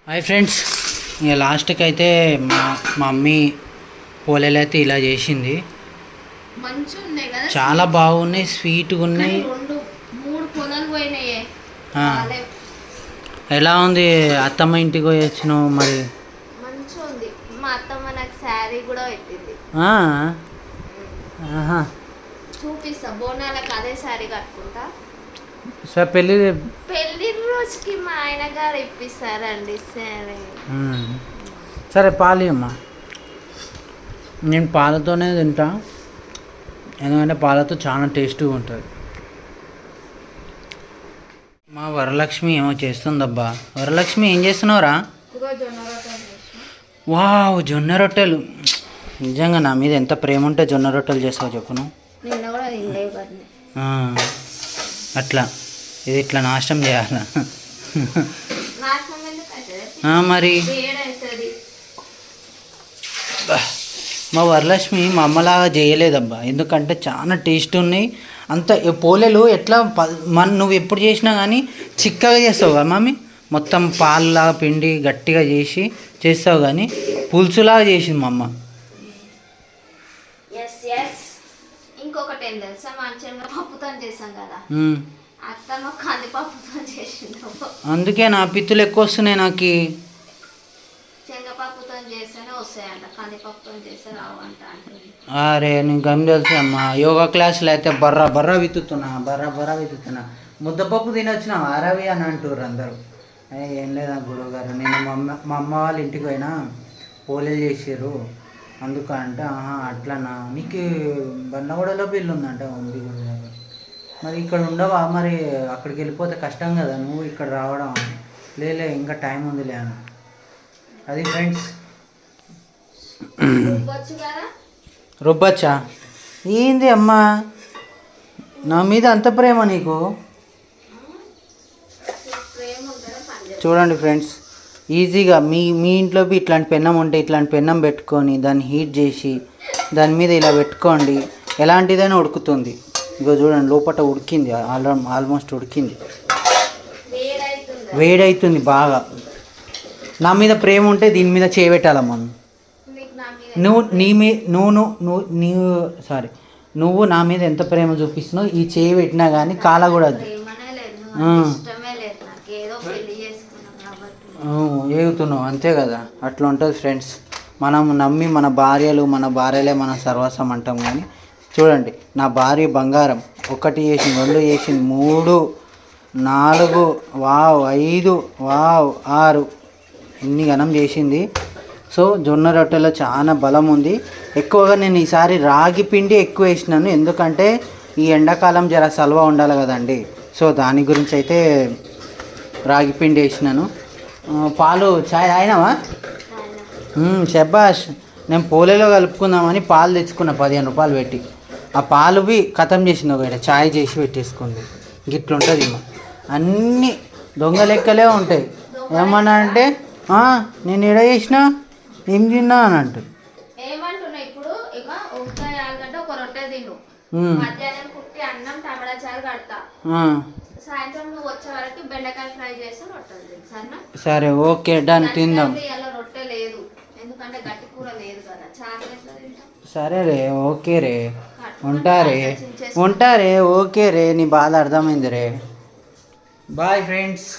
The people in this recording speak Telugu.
హాయ్ ఫ్రెండ్స్, ఇక లాస్ట్కి అయితే మా మమ్మీ పోలేలు అయితే ఇలా చేసింది. చాలా బాగున్నాయి, స్వీట్గా ఉన్నాయి. ఎలా ఉంది? అత్తమ్మ ఇంటికి పోయి వచ్చినావు మరి? మా అత్తమ్మ నాకు శారీ కూడా పెట్టింది. చూపిస్తా, బోనాలకు అదే శారీ కట్టుకుంటా. సార్ పెళ్ళి రోజుకి మా ఆయన గారు ఇప్పిస్తారండి సరే. సరే పాలు అమ్మా, నేను పాలతోనే తింటా, ఎందుకంటే పాలతో చాలా టేస్ట్గా ఉంటుంది. మా వరలక్ష్మి ఏమో చేస్తుందబ్బా. వరలక్ష్మి ఏం చేస్తున్నావురా? వావ్, జొన్న రొట్టెలు. నిజంగా నా మీద ఎంత ప్రేమ ఉంటే జొన్న రొట్టెలు చేస్తావు చెప్పును. అట్లా ఇది ఇట్లా నాశనం చేయాల మరి. మా వరలక్ష్మి మా అమ్మలాగా చేయలేదబ్బా, ఎందుకంటే చాలా టేస్ట్ ఉన్నాయి. అంత పోలేలు ఎట్లా నువ్వు ఎప్పుడు చేసినా కానీ చిక్కగా చేస్తావు కదా మమ్మీ. మొత్తం పాలులాగా పిండి గట్టిగా చేస్తావు, కానీ పులుసులాగా చేసింది మా అమ్మ. ఇంకొకటి ఏం తెలుసా, మంచిగా పప్పుతో చేసాం కదా, అత్తమ్మ కందిపప్పుతో చేసింది. అందుకే నా పిత్తులు ఎక్కువ వస్తున్నాయి నాకు. శనగపప్పుతో చేస్తేనే వస్తాయంట, కందిపప్పుతో చేస్తే రావంట. అరే నీకు ఏం తెలుసు అమ్మ, యోగా క్లాసులు అయితే బర్రా విత్తుతున్నా. ముద్దపప్పు తినొచ్చినా అరవి అని అంటారు అందరూ. ఏం లేదా గురువు గారు, నేను మా అమ్మ వాళ్ళ ఇంటికి పోయినా పోలేలు చేసారు అందుకంటే. అట్లనా, నీకు బండగూడలో బిల్లు ఉందంట. ఉంది గురువు గారు, మరి ఇక్కడ ఉండవా? మరి అక్కడికి వెళ్ళిపోతే కష్టం కదా, నువ్వు ఇక్కడ రావడం. లేలే ఇంకా టైం ఉందిలే అని. అది ఫ్రెండ్స్. రుబ్బచ్చా? ఏంది అమ్మా, నా మీద అంత ప్రేమ నీకు? చూడండి ఫ్రెండ్స్, ఈజీగా మీ ఇంట్లో ఇట్లాంటి పెన్నం ఉంటే ఇట్లాంటి పెన్నం పెట్టుకొని దాన్ని హీట్ చేసి దాని మీద ఇలా పెట్టుకోండి, ఎలాంటిదైనా ఉడుకుతుంది. ఇగో చూడండి, లోపల ఉడికింది, ఆల్మోస్ట్ ఉడికింది, వేడవుతుంది బాగా. నా మీద ప్రేమ ఉంటే దీని మీద చేయబెట్టాలమ్మా. నువ్వు నా మీద ఎంత ప్రేమ చూపిస్తున్నావు, ఈ చేయి పెట్టినా కానీ కాలకూడదు. ఏగుతున్నావు అంతే కదా, అట్లా ఉంటుంది ఫ్రెండ్స్. మనం నమ్మి మన భార్యలే మన సర్వస్వం అంటాం, కానీ చూడండి నా భార్య బంగారం. 1 చేసింది, 2 చేసింది, 3, 4, వావ్ 5, వావ్ 6, ఇన్ని గణం చేసింది. సో జొన్న రొట్టెలో చాలా బలం ఉంది. ఎక్కువగా నేను ఈసారి రాగి పిండి ఎక్కువ వేసినాను, ఎందుకంటే ఈ ఎండాకాలం జర సల్వ ఉండాలి కదండి. సో దాని గురించి అయితే రాగి పిండి వేసినాను. పాలు చాయ్ అయినావా? శబాష్. నేను పోలేలో కలుపుకుందామని పాలు తెచ్చుకున్నా 15 రూపాయలు పెట్టి. ఆ పాలువి ఖతం చేసింది, ఒకటి చాయ్ చేసి పెట్టేసుకుంది. గిట్లుంటుంది మా అన్నీ దొంగ లెక్కలే ఉంటాయి. ఏమన్నా అంటే నేను ఎడ చేసినా ఏం తిన్నా అని అంటుంది. ఏమంటున్నా ఇప్పుడు, ఇక 1 గంట ఒక రొట్టె తిను, మధ్యాహ్నం కుట్టి అన్నం టమాటా చారు కడతా, సాయంత్రం నువ్వు వచ్చే వరకు బెండకాయ ఫ్రై చేసి రొట్టెలు తిను, సరేనా? సరే ఓకే డన్, తిందాం. రొట్టె లేదు ఎందుకంటే గట్టి కూర లేదు కదా, చారు ఎట్లా తింటాం? సరే రే, ఓకే రే, ఉంటారే ఓకే రే, నీ బాధ అర్థమైంది రే. Bye friends.